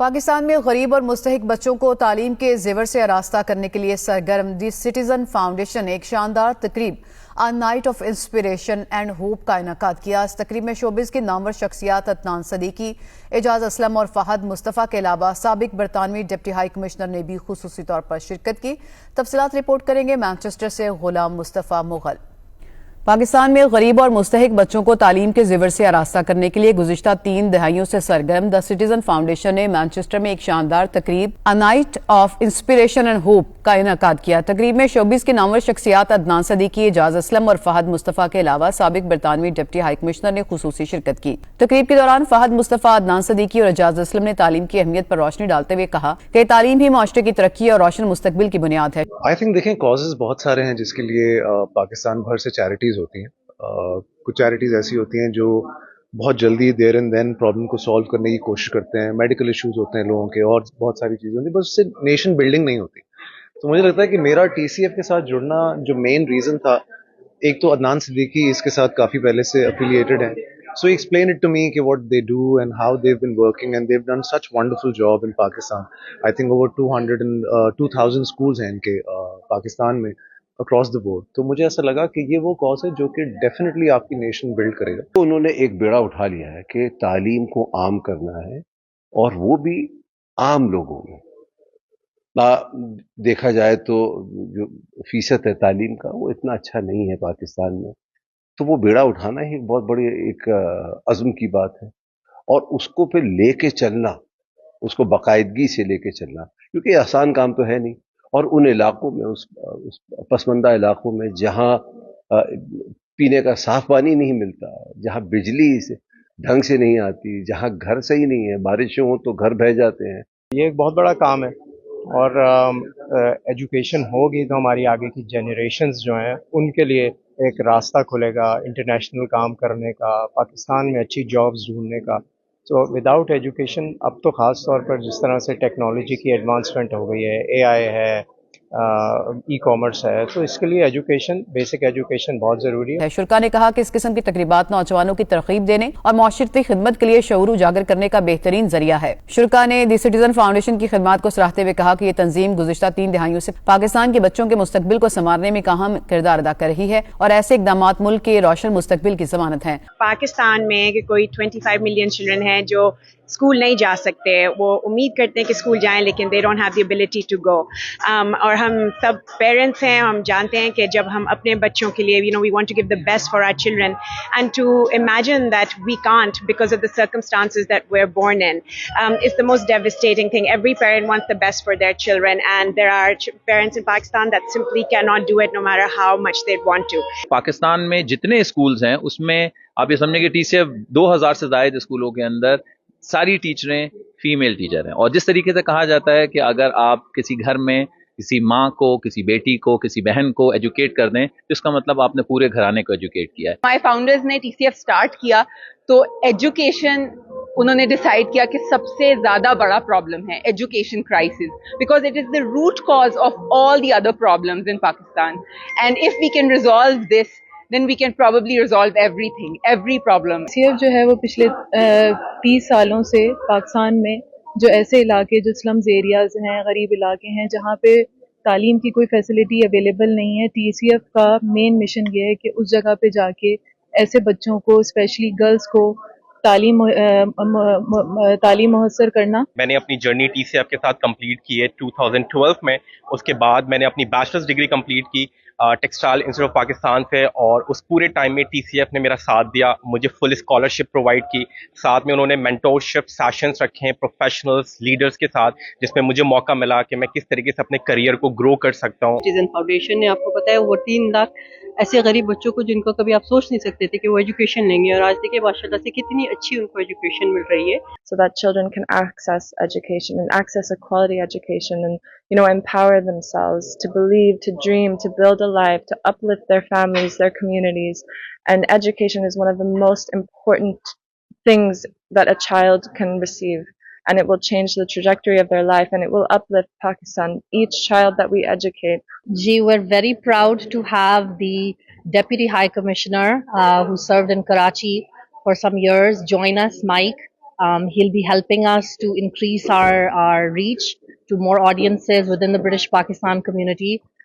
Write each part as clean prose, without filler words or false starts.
پاکستان میں غریب اور مستحق بچوں کو تعلیم کے زیور سے آراستہ کرنے کے لیے سرگرم دی سٹیزن فاؤنڈیشن نے ایک شاندار تقریب a night of inspiration and hope کا انعقاد کیا۔ اس تقریب میں شوبز کی نامور شخصیات عدنان صدیقی، اعجاز اسلم اور فہد مصطفیٰ کے علاوہ سابق برطانوی ڈپٹی ہائی کمشنر نے بھی خصوصی طور پر شرکت کی۔ تفصیلات رپورٹ کریں گے مانچسٹر سے غلام مصطفیٰ مغل۔ پاکستان میں غریب اور مستحق بچوں کو تعلیم کے زیور سے آراستہ کرنے کے لیے گزشتہ 3 دہائیوں سے سرگرم دی سٹیزن فاؤنڈیشن نے مانچسٹر میں ایک شاندار تقریب a night of inspiration and hope کا انعقاد کیا۔ تقریب میں شوبز کی نامور شخصیات عدنان صدیقی، اعجاز اسلم اور فہد مصطفیٰ کے علاوہ سابق برطانوی ڈپٹی ہائی کمشنر نے خصوصی شرکت کی۔ تقریب کے دوران فہد مصطفیٰ، عدنان صدیقی اور اعجاز اسلم نے تعلیم کی اہمیت پر روشنی ڈالتے ہوئے کہا کہ تعلیم ہی معاشرے کی ترقی اور روشن مستقبل کی بنیاد ہے۔ دیکھیں کازز بہت سارے ہیں جس کے لیے پاکستان بھر سے چیریٹیز ہوتی ہیں۔ کچھ چیریٹیز ایسی ہوتی ہیں جو بہت جلدی دیر اینڈ دین پرابلم کو سالو کرنے کی کوشش کرتے ہیں، میڈیکل ایشوز ہوتے ہیں لوگوں کے اور بہت ساری چیزیں ہوتی ہیں، بس اس سے نیشن بلڈنگ نہیں ہوتی۔ تو مجھے لگتا ہے کہ میرا ٹی سی ایف کے ساتھ جڑنا جو مین ریزن تھا، ایک تو عدنان صدیقی اس کے ساتھ کافی پہلے سے افیلیٹڈ ہیں، سو ہی ایکسپلین اٹ ٹو می کہ what they do and how they have been working and they have done such wonderful job in Pakistan. I think over 2000 schools ہیں ان کے پاکستان میں اکراس دا بورڈ۔ تو مجھے ایسا لگا کہ یہ وہ کاز ہے جو کہ ڈیفینیٹلی آپ کی نیشن بلڈ کرے گا۔ تو انہوں نے ایک بیڑا اٹھا لیا ہے کہ تعلیم کو عام کرنا ہے، اور وہ بھی عام لوگوں میں۔ دیکھا جائے تو جو فیصد ہے تعلیم کا وہ اتنا اچھا نہیں ہے پاکستان میں، تو وہ بیڑا اٹھانا ہی بہت بڑی ایک عزم کی بات ہے، اور اس کو پھر لے کے چلنا، اس کو باقاعدگی سے لے کے چلنا، کیونکہ یہ آسان کام تو ہے نہیں۔ اور ان علاقوں میں، اس پسماندہ علاقوں میں جہاں پینے کا صاف پانی نہیں ملتا، جہاں بجلی ڈھنگ سے نہیں آتی، جہاں گھر صحیح نہیں ہے، بارشیں ہوں تو گھر بہہ جاتے ہیں۔ یہ ایک بہت بڑا کام ہے، اور ایجوکیشن ہوگی تو ہماری آگے کی جنریشنز جو ہیں ان کے لیے ایک راستہ کھلے گا انٹرنیشنل کام کرنے کا، پاکستان میں اچھی جابز ڈھونڈنے کا۔ تو وداؤٹ ایجوکیشن، اب تو خاص طور پر جس طرح سے ٹیکنالوجی کی ایڈوانسمنٹ ہو گئی ہے، اے آئی ہے، ای کامرس ہے، تو اس کے لیے ایجوکیشن، بیسک ایجوکیشن بہت ضروری ہے۔ شرکا نے کہا کہ اس قسم کی تقریبات نوجوانوں کی ترغیب دینے اور معاشرتی خدمت کے لیے شعور اجاگر کرنے کا بہترین ذریعہ ہے۔ شرکا نے دی سٹیزن فاؤنڈیشن کی خدمات کو سراہتے ہوئے کہا کہ یہ تنظیم گزشتہ 3 دہائیوں سے پاکستان کے بچوں کے مستقبل کو سنوارنے میں اہم کردار ادا کر رہی ہے، اور ایسے اقدامات ملک کے روشن مستقبل کی ضمانت ہیں۔ پاکستان میں کوئی 25 ملین چلڈرن ہیں جو اسکول نہیں جا سکتے، وہ امید کرتے ہیں کہ اسکول جائیں لیکن they don't have the ability to go، اور ہم سب پیرنٹس ہیں، ہم جانتے ہیں کہ جب ہم اپنے بچوں کے لیے we want to give the best for our children, and to imagine that we can't because of the circumstances that we're born in is the most devastating thing. Every parent wants the best for their children, and there are parents in Pakistan that simply cannot do it no matter how much they want to. Pakistan میں جتنے schools ہیں اس میں آپ یہ سمجھیں کہ T C F 2000 سے زائد اسکولوں کے اندر ساری ٹیچریں فیمیل ٹیچر ہیں، اور جس طریقے سے کہا جاتا ہے کہ اگر آپ کسی گھر میں کسی ماں کو، کسی بیٹی کو، کسی بہن کو ایجوکیٹ کر دیں تو اس کا مطلب آپ نے پورے گھرانے کو ایجوکیٹ کیا ہے۔ ہمارے فاؤنڈرز نے ٹی سی ایف سٹارٹ کیا تو ایجوکیشن انہوں نے ڈیسائیڈ کیا کہ سب سے زیادہ بڑا پرابلم ہے education crisis, because it is the root cause of all the other problems in Pakistan, and if we can resolve this then we can probably resolve everything, every problem. C F جو ہے وہ پچھلے 30 سالوں سے پاکستان میں جو ایسے علاقے جو سلمز ایریاز ہیں، غریب علاقے ہیں، جہاں پہ تعلیم کی کوئی فیسلٹی اویلیبل نہیں ہے، ٹی سی ایف کا مین مشن یہ ہے کہ اس جگہ پہ جا کے ایسے بچوں کو، اسپیشلی گرلز کو تعلیم محسر کرنا۔ میں نے اپنی جرنی ٹی سی ایف کے ساتھ کمپلیٹ کی ہے 2012 میں۔ اس کے بعد میں نے اپنی بیچلرز ڈگری کمپلیٹ کی ٹیکسٹائل انسٹیٹیوٹ آف پاکستان سے، اور اس پورے ٹائم میں ٹی سی ایف نے میرا ساتھ دیا، مجھے فل اسکالرشپ پرووائڈ کی، ساتھ میں انہوں نے مینٹورشپ سیشنز رکھے ہیں پروفیشنلز، لیڈرز کے ساتھ، جس میں مجھے موقع ملا کہ میں کس طریقے سے اپنے کریئر کو گرو کر سکتا ہوں۔ سٹیزن فاؤنڈیشن نے، آپ کو پتہ ہے، وہ 3 لاکھ ایسے غریب بچوں کو جن کو کبھی آپ سوچ نہیں سکتے تھے کہ وہ ایجوکیشن لیں گے، اور آج دیکھیں ماشاء اللہ سے کتنی اچھی ان کو ایجوکیشن مل رہی ہے۔ So that children can access education and access a quality education and empower themselves to believe, to dream, to build a life, to uplift their families, their communities. And education is one of the most important things that a child can receive, and it will change the trajectory of their life, and it will uplift Pakistan, each child that we educate. We're very proud to have the Deputy High Commissioner who served in Karachi for some years join us, Mike, He'll be helping us to increase our reach to more audiences within the British Pakistan community.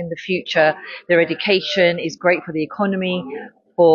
In the future, their education is great for the economy, for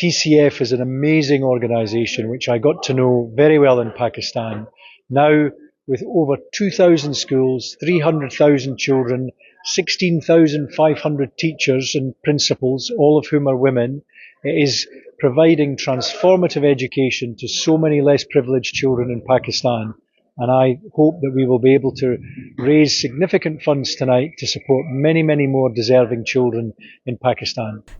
TCF is an amazing organisation which I got to know very well in Pakistan. Now, with over 2,000 schools, 300,000 children, 16,500 teachers and principals, all of whom are women, it is providing transformative education to so many less privileged children in Pakistan. And I hope that we will be able to raise significant funds tonight to support many, many more deserving children in Pakistan.